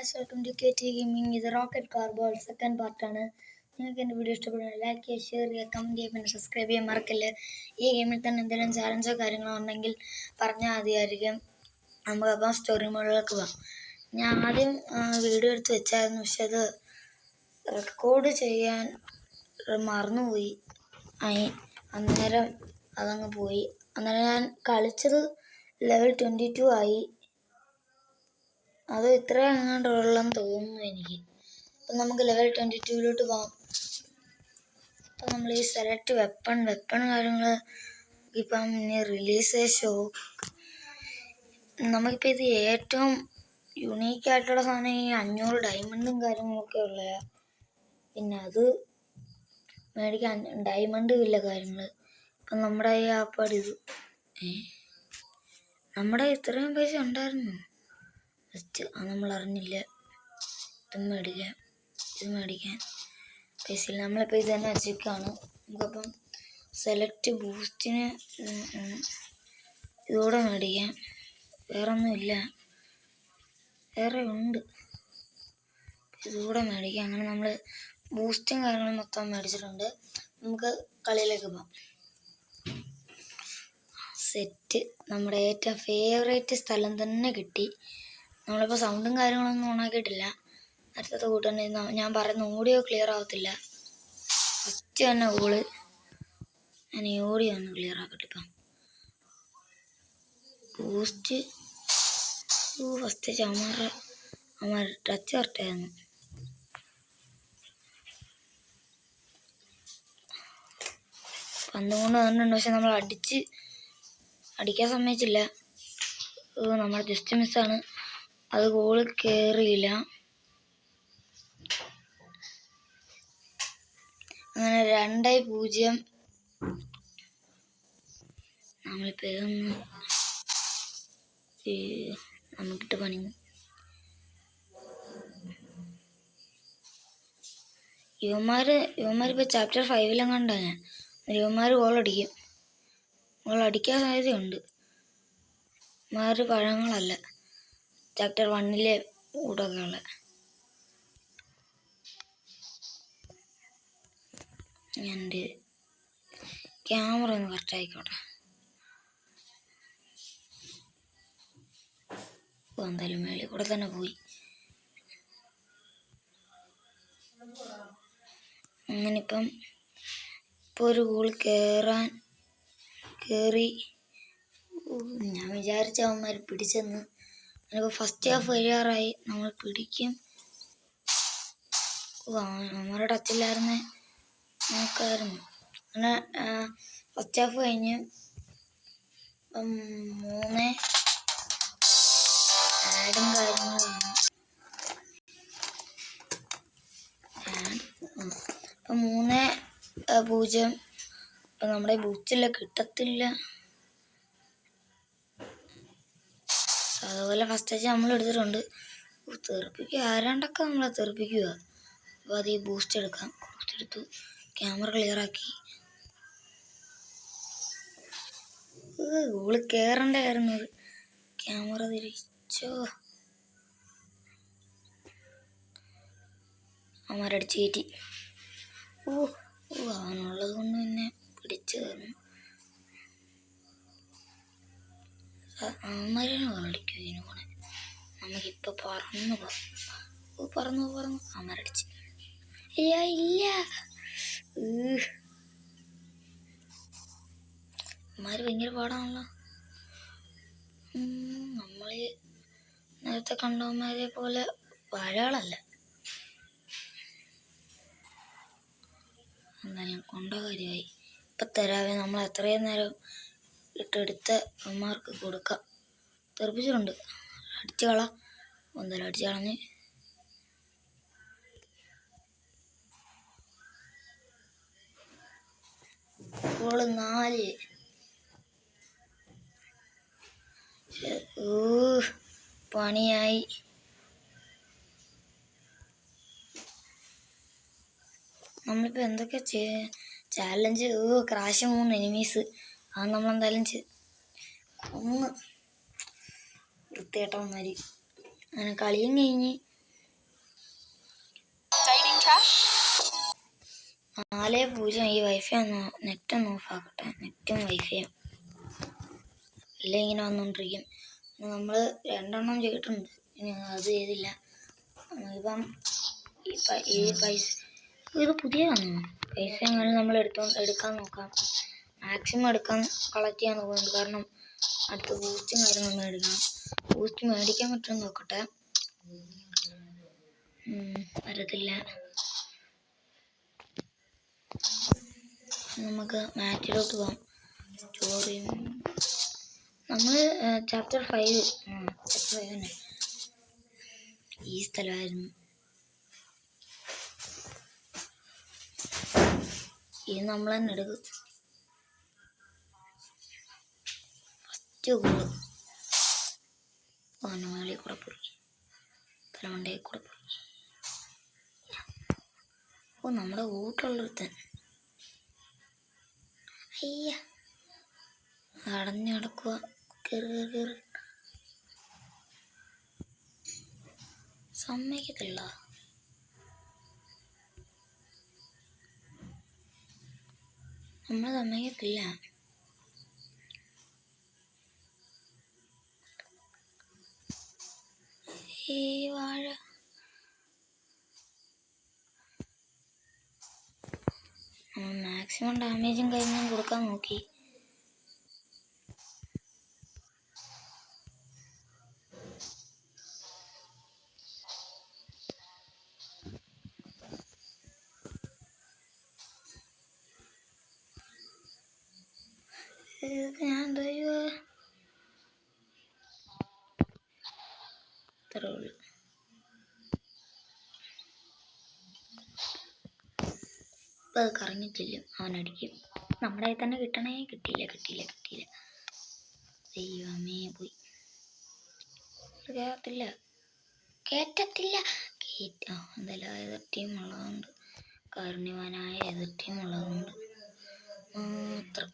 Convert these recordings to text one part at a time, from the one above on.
Guys, welcome to KT gaming. ഇത് rocket carball second പാർട്ടാണ്. നിങ്ങൾക്ക് എൻ്റെ വീഡിയോ ഇഷ്ടപ്പെടുന്നത് ലൈക്ക് ചെയ്യുക, ഷെയർ ചെയ്യുക, കമൻറ്റ് ചെയ്യുക, പിന്നെ സബ്സ്ക്രൈബ് ചെയ്യാൻ മറക്കല്ല്. ഈ ഗെയിമിൽ തന്നെ എന്തെങ്കിലും ചാലഞ്ചോ കാര്യങ്ങളോ ഉണ്ടെങ്കിൽ പറഞ്ഞാൽ മതിയായിരിക്കും. നമുക്കപ്പം സ്റ്റോറി മോഡിലേക്ക് പോകാം. ഞാൻ ആദ്യം വീഡിയോ എടുത്ത് വെച്ചായിരുന്നു, പക്ഷെ അത് റെക്കോർഡ് ചെയ്യാൻ മറന്നുപോയി. അന്നേരം അതങ്ങ് പോയി. അന്നേരം ഞാൻ കളിച്ചത് ലെവൽ 22 ആയി. അത് ഇത്ര എങ്ങാണ്ടുള്ളെന്ന് തോന്നുന്നു എനിക്ക്. അപ്പം നമുക്ക് ലെവൽ 22 പോകാം. അപ്പം നമ്മൾ ഈ സെലക്ട് വെപ്പൺ കാര്യങ്ങൾ ഇപ്പം ഇനി റിലീസ് ഷോ. നമുക്കിപ്പോൾ ഇത് ഏറ്റവും യുണീക്കായിട്ടുള്ള സാധനം ഈ 500 ഡയമണ്ടും കാര്യങ്ങളൊക്കെ ഉള്ളതാണ്. പിന്നെ അത് മേടിക്കാൻ ഡയമണ്ടും ഇല്ല കാര്യങ്ങൾ. അപ്പം നമ്മുടെ ഈ ആപ്പാട് ഇത് നമ്മുടെ ഇത്രയും പൈസ ഉണ്ടായിരുന്നു. ജസ്റ്റ് അത് നമ്മൾ അറിഞ്ഞില്ല. ഇത് മേടിക്കാൻ പൈസ ഇല്ല. നമ്മളിപ്പോൾ ഇത് തന്നെ വെച്ചേക്കാണ്. നമുക്കപ്പം സെലക്ട് ബൂസ്റ്റിന് ഇതുകൂടെ മേടിക്കാം. വേറെ ഒന്നുമില്ല, വേറെ ഉണ്ട്. ഇതുകൂടെ മേടിക്കാം. അങ്ങനെ നമ്മൾ ബൂസ്റ്റും കാര്യങ്ങളും മൊത്തം മേടിച്ചിട്ടുണ്ട്. നമുക്ക് കളിയിലേക്ക് പോകാം. സെറ്റ് നമ്മുടെ ഏറ്റവും ഫേവറേറ്റ് സ്ഥലം തന്നെ കിട്ടി. നമ്മളിപ്പോൾ സൗണ്ടും കാര്യങ്ങളൊന്നും ഓണാക്കിയിട്ടില്ല. അടുത്തത് കൂട്ടന്നെ ഞാൻ പറയുന്ന ഓഡിയോ ക്ലിയർ ആവത്തില്ല. ഫസ്റ്റ് തന്നെ കോള് ഞാൻ ഈ ഓഡിയോ ഒന്ന് ക്ലിയർ ആക്കട്ടെ. ഇപ്പം ബൂസ്റ്റ് ഫസ്റ്റ് അമ്മ ടച്ച് കറക്റ്റായിരുന്നു. പന്തുകൊണ്ട് വന്നിട്ടുണ്ട്, പക്ഷെ നമ്മൾ അടിക്കാൻ സമ്മതിച്ചില്ല. നമ്മൾ ജസ്റ്റ് മിസ്സാണ്. അത് ഗോള് കയറിയില്ല. അങ്ങനെ 2-0. നമ്മളിപ്പോൾ ഇതൊന്ന് നമുക്കിട്ട് പണിങ്ങും. ഇവന്മാരിപ്പോൾ ചാപ്റ്റർ 5 ഞാൻ ഇവന്മാർ ഗോൾ അടിക്കാൻ സാധ്യതയുണ്ട്. ഇവന്മാർ പഴങ്ങളല്ല, ചാപ്റ്റർ 1 കൂടൊക്കെ ഉള്ള. എൻ്റെ ക്യാമറ ഒന്ന് കറക്റ്റ് ആയിക്കോട്ടെ. എന്തായാലും മേളിൽ കൂടെ തന്നെ പോയി. അങ്ങനെ ഇപ്പോൾ ഒരു ഗോൾ കയറി. ഞാൻ വിചാരിച്ച അവന്മാർ പിടിച്ചെന്ന്. അതിനിപ്പോൾ ഫസ്റ്റ് ഹാഫ് കഴിയാറായി. നമ്മൾ പിടിക്കും. അവന്മാരുടെ ടച്ചില്ലായിരുന്നേ നോക്കായിരുന്നു. അങ്ങനെ ഫസ്റ്റ് ഹാഫ് കഴിഞ്ഞ് 3 ആഡും കാര്യങ്ങളും. അപ്പം 3-0. ഇപ്പം നമ്മുടെ ബൂസ്റ്റില്ല, കിട്ടത്തില്ല. അതുപോലെ ഫസ്റ്റ് ആഴ്ച നമ്മൾ എടുത്തിട്ടുണ്ട്. തെറിപ്പിക്കുക ആരാണ്ടൊക്കെ നമ്മളെ തെറിപ്പിക്കുക. അപ്പോൾ അത് ഈ ബൂസ്റ്റ് എടുക്കാം. ബൂസ്റ്റ് എടുത്തു, ക്യാമറ ക്ലിയറാക്കി. ഗോള് കയറണ്ടായിരുന്നു. ക്യാമറ തിരിച്ചോ. അവന്മാരടിച്ച് കയറ്റി. അവനുള്ളത് കൊണ്ട് പിന്നെ പിടിച്ചു തന്നു. അവന്മാരാണ് കളിക്കുക ഇതിനു കൂടെ. നമുക്കിപ്പോൾ പറന്നു അവന്മാരടിച്ച്. ഇല്ല, അവന്മാർ ഭയങ്കര പാടാണല്ലോ. നമ്മൾ നേരത്തെ കണ്ടവന്മാരെ പോലെ വാഴകളല്ല. എന്തായാലും കൊണ്ട കാര്യമായി. ഇപ്പം തരാവേ. നമ്മൾ എത്രയും നേരം ഇട്ടെടുത്ത അമ്മമാർക്ക് കൊടുക്കാം. തെറിപ്പിച്ചിട്ടുണ്ട്. അടിച്ചു എന്തായാലും അടിച്ചു കളഞ്ഞ്. ഗോള് 4. പണിയായി. നമ്മളിപ്പോൾ എന്തൊക്കെ ചാലഞ്ച്. Crash 3 enemies. അത് നമ്മളെന്തായാലും ഒന്ന് വൃത്തികെട്ടവന്മാർ. അങ്ങനെ കളിയും കഴിഞ്ഞ് 4-0. ഈ വൈഫൈ ഒന്ന് നെറ്റൊന്ന് ഓഫാക്കട്ടെ. നെറ്റും വൈഫൈയും എല്ലാം ഇങ്ങനെ വന്നുകൊണ്ടിരിക്കും. നമ്മൾ 2 ചെയ്തിട്ടുണ്ട്, ഇനി അത് ചെയ്തില്ല. ഇപ്പം ഈ പൈസ ഇത് പുതിയതാണ്. പൈസ എങ്ങനെ നമ്മൾ എടുക്കാൻ നോക്കാം. മാക്സിമം കളക്ട് ചെയ്യാൻ നോക്കുന്നുണ്ട്. കാരണം അടുത്ത ബൂസ്റ്റും കാര്യങ്ങളൊന്നും എടുക്കണം. ബൂസ്റ്റ് മേടിക്കാൻ പറ്റുമെന്ന് നോക്കട്ടെ. വരത്തില്ല. നമുക്ക് മാച്ചിലോട്ട് പോകാം. സ്റ്റോറിയും നമ്മൾ ചാപ്റ്റർ 5 തന്നെ. ഈ സ്ഥലമായിരുന്നു. ഇത് നമ്മൾ തന്നെ എടുക്കും. ഫസ്റ്റ് ഗോള് മേളിൽ കൂടെ പോയി, തലമണ്ടയിൽ കൂടെ പോയി. നമ്മുടെ വീട്ടിലുള്ളൊരുത്തൻ അയ്യ അടഞ്ഞു കിടക്കുക. കയറി സമ്മതിക്കത്തില്ല. നമ്മൾ സമ്മതിക്കത്തില്ല. ഈ വാഴ മാക്സിമം ഡാമേജും കാര്യങ്ങളും കൊടുക്കാൻ നോക്കി. ഞാൻ എന്താ ഇത്രേ ഉള്ളൂ. ഇപ്പം അത് കറങ്ങിച്ചില്ല, അവനടിക്കും. നമ്മുടെ കയ്യിൽ തന്നെ കിട്ടണേ. കിട്ടിയില്ല. ദൈവമേ പോയി. കേറ്റത്തില്ല. എന്തായാലും എതിർ ടീം ഉള്ളതുകൊണ്ട്, കാരുണ്യവാനായ എതിർ ടീം ഉള്ളതുകൊണ്ട് മാത്രം.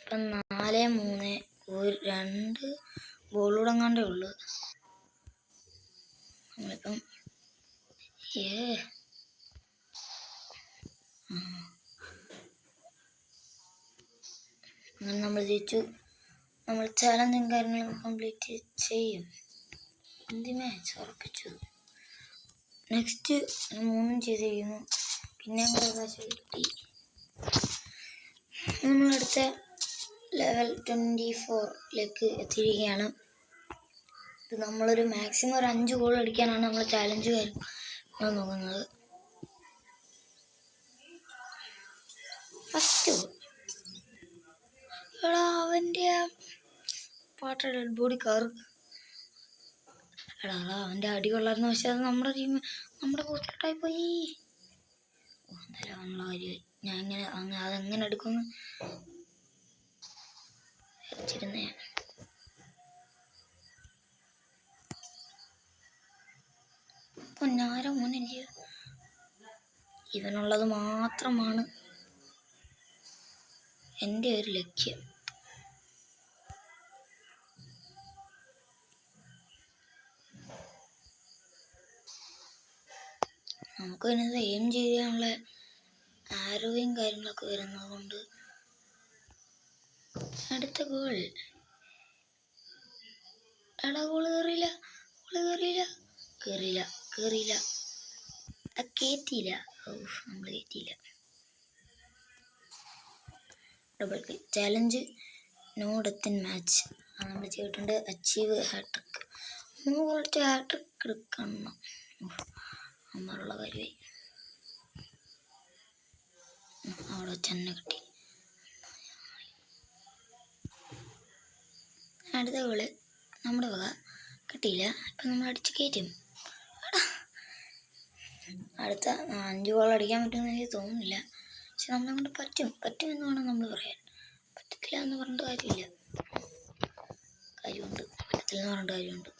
ഇപ്പം 4-3. 2 ബോളൂടങ്ങാണ്ടേ ഉള്ളു. നമ്മളിപ്പം അങ്ങനെ നമ്മൾ ജയിച്ചു. നമ്മൾ ചാലഞ്ചും കാര്യങ്ങളും കംപ്ലീറ്റ് ചെയ്യും. മാച്ച് ഉറപ്പിച്ചു. നെക്സ്റ്റ് 3 ചെയ്തിരിക്കുന്നു. പിന്നെ അവകാശം കിട്ടി. നമ്മളടുത്ത ലെവൽ 24 എത്തിയിരിക്കുകയാണ്. ഇത് നമ്മളൊരു മാക്സിമം ഒരു 5 ഗോൾ അടിക്കാനാണ് നമ്മൾ ചാലഞ്ച് നോക്കുന്നത്. ഫസ്റ്റ് അവൻ്റെ പാട്ട ഡെഡ് ബോഡി കാർ അവൻ്റെ അടി കൊള്ളായിരുന്നു. പക്ഷെ അത് നമ്മുടെ പോസ്റ്റിലോട്ടായി പോയി. എന്തായാലും അവനുള്ള കാര്യമായി. ഞാൻ അതെങ്ങനെ എടുക്കുമെന്ന് വിചാരിച്ചിരുന്നേ. പൊന്നാര മോനില്ല, ഇവനുള്ളത് മാത്രമാണ് എൻ്റെ ഒരു ലക്ഷ്യം. നമുക്ക് പിന്നെ എയിം ചെയ്യാനുള്ള ആരോഗ്യം കാര്യങ്ങളൊക്കെ വരുന്നത് കൊണ്ട് അടുത്ത ഗോൾ. ഗോള് കയറിയില്ല. കേറ്റിയില്ല. നമ്മൾ കേറ്റിയില്ല. Double kill. Challenge no death in match നമ്മൾ ചെയ്തിട്ടുണ്ട്. Achieve hat trick. 3 ഗോൾ ഹാട്രിക് എടുക്കണം. അമ്മറുള്ള കാര്യമായി. അവിടെ തന്നെ കിട്ടി. അടുത്ത ഗോള് നമ്മുടെ വക കിട്ടിയില്ല. ഇപ്പം നമ്മൾ അടിച്ച് കയറ്റും. അടുത്ത 5 ഗോൾ അടിക്കാൻ പറ്റുമെന്ന് എനിക്ക് തോന്നുന്നില്ല. പക്ഷെ നമ്മളെ കൊണ്ട് പറ്റുമെന്ന് വേണം നമ്മൾ പറയാൻ. പറ്റത്തില്ല എന്ന് പറഞ്ഞിട്ട് കാര്യമുണ്ട്. പറ്റത്തില്ല എന്ന് പറഞ്ഞിട്ട് കാര്യമുണ്ട്.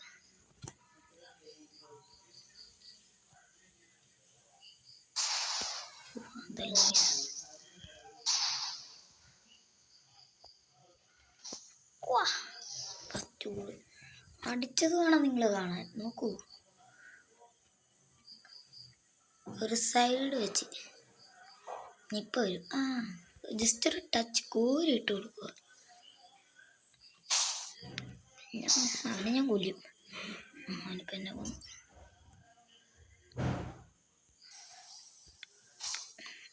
ഫസ്റ്റ് ഗോൾ അടിച്ചത് വേണം നിങ്ങൾ കാണാൻ. നോക്കൂ, ഒരു സൈഡ് വെച്ച് ഇപ്പോൾ വരും. ജസ്റ്റ് ഒരു ടച്ച് കോരി ഇട്ട് കൊടുക്കുക. അവനെ ഞാൻ കൊല്ലും. അവനിപ്പോൾ എന്നെ കൊന്നു.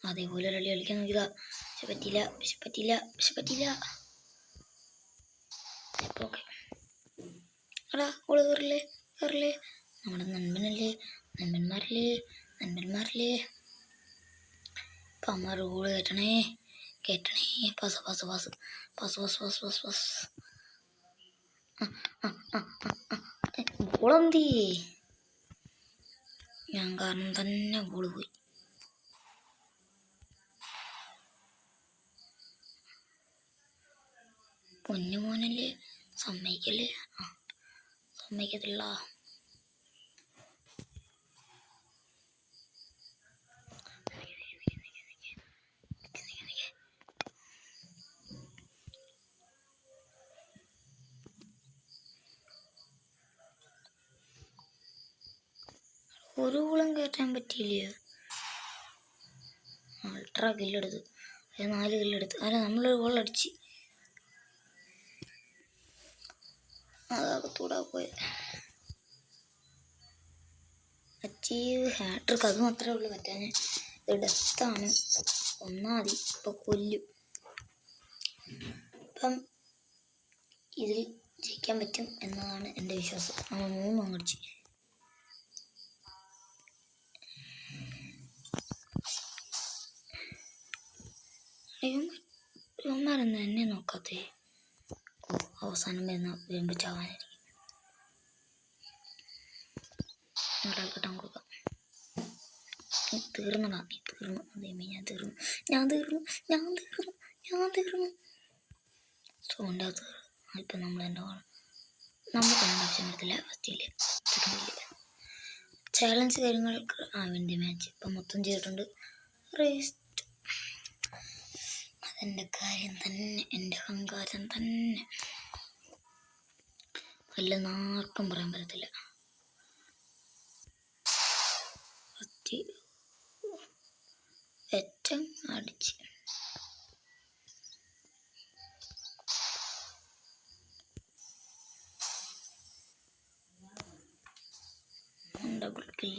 അതേപോലെ ഒരു കളി കളിക്കാൻ നോക്കിയതാ. പക്ഷെ പറ്റിയില്ല. അപ്പോൾ ഓക്കെ. എടാ ഓള് കയറില്ലേ. നമ്മുടെ നண்பന്മാരില്ലേ. പമ്മ റോള് കയറ്റണേ. പാസ്. ബോളെന്തി? ഞാൻ കാരണം തന്നെ ബോള് പോയി. പൊന്നുമോനല്ലേ, സമ്മതിക്കല്ലേ? സമ്മതിക്കത്തില്ല. ഒരു ഗോളും കയറ്റാൻ പറ്റിയില്ലയോ? അൾട്രാ കില്ലെടുത്ത്, 4 കില്ലെടുത്ത്. അല്ല, നമ്മളൊരു ഗോൾ അടിച്ച്. അതകത്തൂടാ പോയത്. Achieve hattrick. അത് മാത്രമേ ഉള്ളൂ പറ്റാൻ. ഇത് ഡെത്താണ്. ഒന്നാമതി ഇപ്പം കൊല്ലും. ഇപ്പം ഇതിൽ ജയിക്കാൻ പറ്റും എന്നതാണ് എൻ്റെ വിശ്വാസം. നമ്മൾ 3 അടിച്ച്. ഇവന്മാരെന്താ എന്നെ നോക്കാത്തേ? അവസാനം വരുമ്പോൾ ചാവാനായിരിക്കും. ഒരാൾക്കിട്ടാൻ കൊടുക്കാം. നീ തീർന്നു. ഞാൻ തീർന്നു. സോണ്ടാ തീർന്നു. ഇപ്പം നമ്മൾ കാണേണ്ട ആവശ്യം വരത്തില്ല. ഫസ്റ്റില് ചാലഞ്ച് കാര്യങ്ങൾക്ക് വേണ്ടി മാച്ച് ഇപ്പം മൊത്തം ചെയ്തിട്ടുണ്ട്. അതെൻ്റെ കാര്യം തന്നെ, എൻ്റെ അഹങ്കാരം തന്നെ. അല്ലെന്ന് ആർക്കും പറയാൻ പറ്റത്തില്ല. ഏറ്റവും അടിച്ച് ഡബിൾ കിൽ.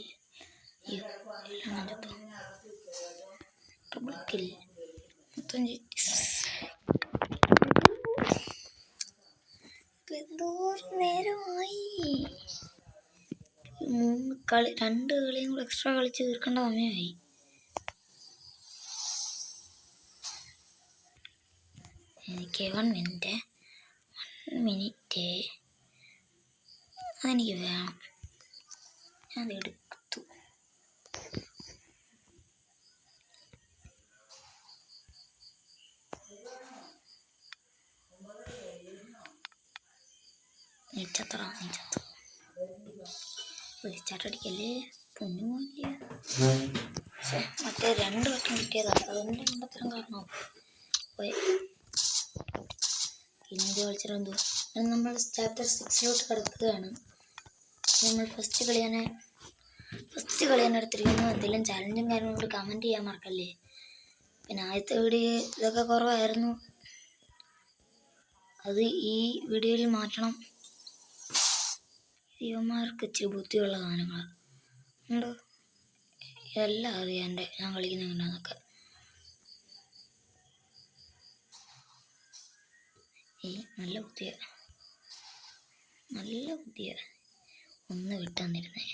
മൊത്തം എന്തോരം നേരമായി. 2 കളിയും കൂടെ എക്സ്ട്രാ കളിച്ച് തീർക്കേണ്ട സമയമായി. എനിക്ക് 1 മിനിറ്റ് അതെനിക്ക് വേണം. ഞാൻ എടുത്തു. നീ ചത്തു. വിളിച്ചാട്ടടിക്കല്ലേ പൊന്നുമോല്ലേ. മറ്റേ 2 വട്ടം കിട്ടിയതാണ്. അതൊന്നും കണ്ടത്തരം കാരണം പോയി. ഇനി കളിച്ചിട്ടെന്തോ നമ്മൾ ചാപ്റ്റർ 6 കിടക്കുകയാണ്. നമ്മൾ ഫസ്റ്റ് കളിയാണ് എടുത്തിരിക്കുന്നു. എന്തെങ്കിലും ചാലഞ്ചും കാര്യങ്ങളോട് കമൻറ്റ് ചെയ്യാൻ മറക്കല്ലേ. പിന്നെ ആദ്യത്തെ വീഡിയോ ഇതൊക്കെ കുറവായിരുന്നു. അത് ഈ വീഡിയോയിൽ മാറ്റണം. ഇവന്മാർക്ക് ഇച്ചിരി ബുദ്ധിയുള്ള സാധനങ്ങളാണ്. ഉണ്ടോ? എല്ലാം അറിയാം ഞാൻ കളിക്കുന്ന എങ്ങനെയാണെന്നൊക്കെ. നല്ല ബുദ്ധിയാ. ഒന്ന് വിട്ടു തന്നിരുന്നേ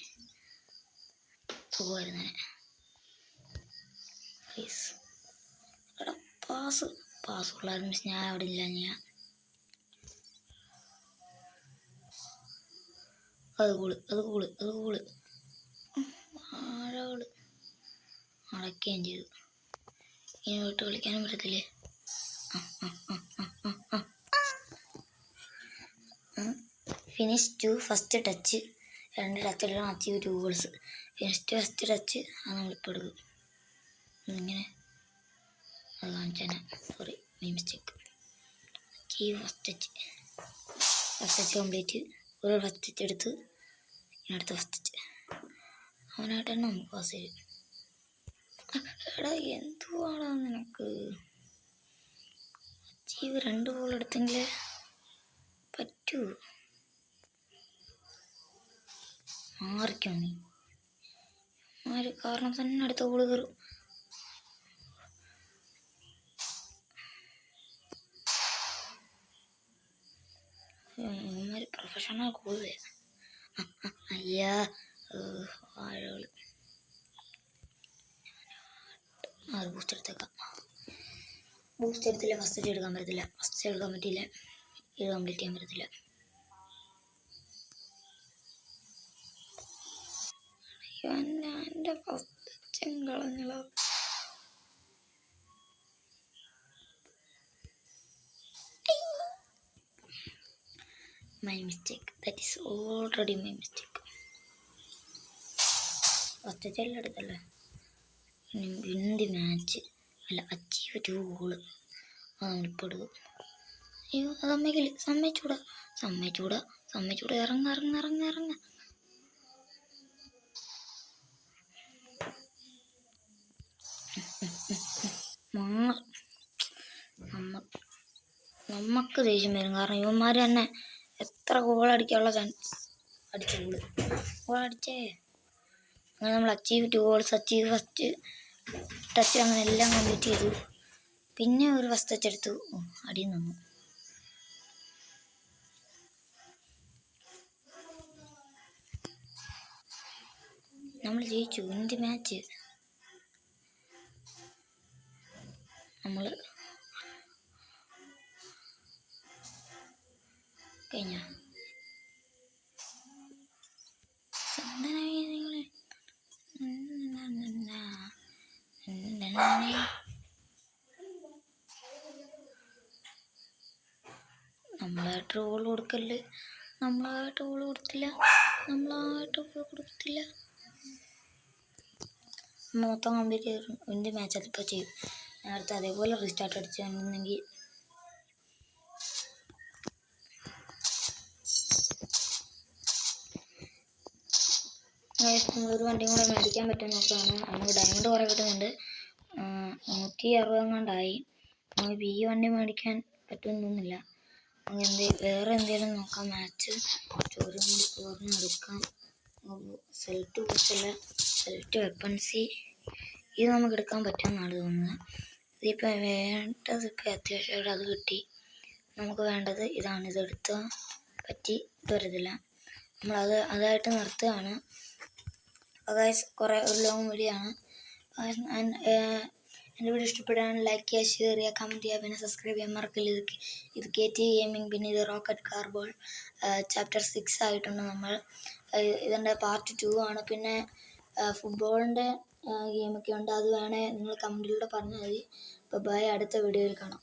സുഖമായിരുന്നേ. പ്ലീസ് എടാ പാസ് ഉള്ളായിരുന്നു. പക്ഷെ ഞാൻ അവിടെ ഇല്ല. അത് കൂള് ആഴകള് അടയ്ക്കുകയും ചെയ്തു. ഇനി വിട്ട് കളിക്കാനും പറ്റത്തില്ലേ. Finish 2 first touch. 2 ടച്ചിലാണ് അച്ചീവ് 2 ഗോൾസ്. ഫസ്റ്റ് ടച്ച് അത് നമ്മളിപ്പോൾ എടുക്കും. ഇങ്ങനെ അത് കാണിച്ചാൽ sorry mistake. Achieve first touch complete. ഒരു ഫസ്റ്റ് ടച്ച് എടുത്ത് ഇനി അടുത്ത ഫസ്റ്റ് ടച്ച്. അവനായിട്ട് തന്നെ നമുക്ക് പാസ് ചെയ്യും. എടാ എന്തുവാടാ നിനക്ക്? ജീവ് 2 ബോൾ എടുത്തെങ്കിലേ പറ്റൂ. മാറിക്കോ നീ. ആര് കാരണം തന്നെ അടുത്ത ബോൾ കയറും. Professional goal. അയ്യാ ആളുകൾ അത് ബൂസ്റ്റ് എടുത്തേക്കാം. ബൂസ്റ്റ് എടുത്തില്ല. ഫസ്റ്റ് എടുക്കാൻ പറ്റത്തില്ല. ഫസ്റ്റ് എടുക്കാൻ പറ്റിയില്ല. ഇത് കംപ്ലീറ്റ് ചെയ്യാൻ പറ്റത്തില്ല. എൻ്റെ ഫസ്റ്റ് കളഞ്ഞളോ. My mistake. That is already my mistake. First ചെല്ലെടുത്തല്ലേ. ഇനി മാച്ച് അല്ല അച്ചീവ് 2 ഗോള് അത് നമ്മളിപ്പോൾ എടുക്കും. അയ്യോ അത് സമ്മതിച്ചൂടാ. ഇറങ്ങ. നമുക്ക് ദേഷ്യം വരും. കാരണം ഇവന്മാർ തന്നെ എത്ര ഗോൾ അടിക്കാനുള്ള ചാൻസ് അടിച്ച ഗോൾ അടിച്ചേ. അങ്ങനെ നമ്മൾ achieve 2 goals achieve first touch അങ്ങനെ എല്ലാം കംപ്ലീറ്റ് ചെയ്തു. പിന്നെ ഒരു ഫസ്റ്റ് ടച്ച് എടുത്തു. അടിയിൽ നിന്നു. നമ്മൾ ജയിച്ചു. ഇന്ത്യ മാച്ച് നമ്മൾ കഴിഞ്ഞ നമ്മളായിട്ട് ഗോൾ കൊടുക്കല്. നമ്മളായിട്ട് ഗോൾ കൊടുത്തില്ല. മൊത്തം കംപ്ലീറ്റ് ചെയ്തു. ഇന്ത്യ മാച്ച് അതിപ്പോൾ ചെയ്യും. നേരത്തെ അതേപോലെ റീസ്റ്റാർട്ട് അടിച്ചിട്ടുണ്ടെങ്കിൽ നമ്മളൊരു വണ്ടിയും കൂടെ മേടിക്കാൻ പറ്റും നോക്കുകയാണ്. നമുക്ക് ഡയമണ്ട് കുറേ കിട്ടുന്നുണ്ട്. 160 എങ്ങാണ്ടായി. നമുക്ക് ഈ വണ്ടി മേടിക്കാൻ പറ്റുമെന്നൊന്നുമില്ല. നമുക്ക് വേറെ എന്തെങ്കിലും നോക്കാം. മാച്ച് ചോറിനെടുക്കാം. സെലക്ട് വെപ്പൺസി ഇത് നമുക്ക് എടുക്കാൻ പറ്റുമെന്നാണ് തോന്നുന്നത്. ഇതിപ്പോൾ വേണ്ടത് ഇപ്പോൾ അത്യാവശ്യമായിട്ട് അത് കിട്ടി. നമുക്ക് വേണ്ടത് ഇതാണ്. ഇതെടുത്താൽ പറ്റി ഇത് വരത്തില്ല. നമ്മളത് അതായിട്ട് നിർത്തുകയാണ്. കുറേ ഒരു ലോങ് വീഡിയോ ആണ്. എൻ്റെ വീഡിയോ ഇഷ്ടപ്പെടുകയാണ് ലൈക്ക് ചെയ്യുക, ഷെയർ ചെയ്യുക, കമൻറ്റ് ചെയ്യുക, പിന്നെ സബ്സ്ക്രൈബ് ചെയ്യാൻ മറക്കില്ല. ഇത് KT ഗെയിമിംഗ്. പിന്നെ ഇത് റോക്കറ്റ് കാർബോൾ ചാപ്റ്റർ 6 ആയിട്ടുണ്ട്. നമ്മൾ ഇതിൻ്റെ പാർട്ട് 2 ആണ്. പിന്നെ ഫുട്ബോളിൻ്റെ ഗെയിമൊക്കെ ഉണ്ട്. അത് വേണേൽ നിങ്ങൾ കമൻറ്റിലൂടെ പറഞ്ഞാൽ മതി. ബൈ. അടുത്ത വീഡിയോയിൽ കാണാം.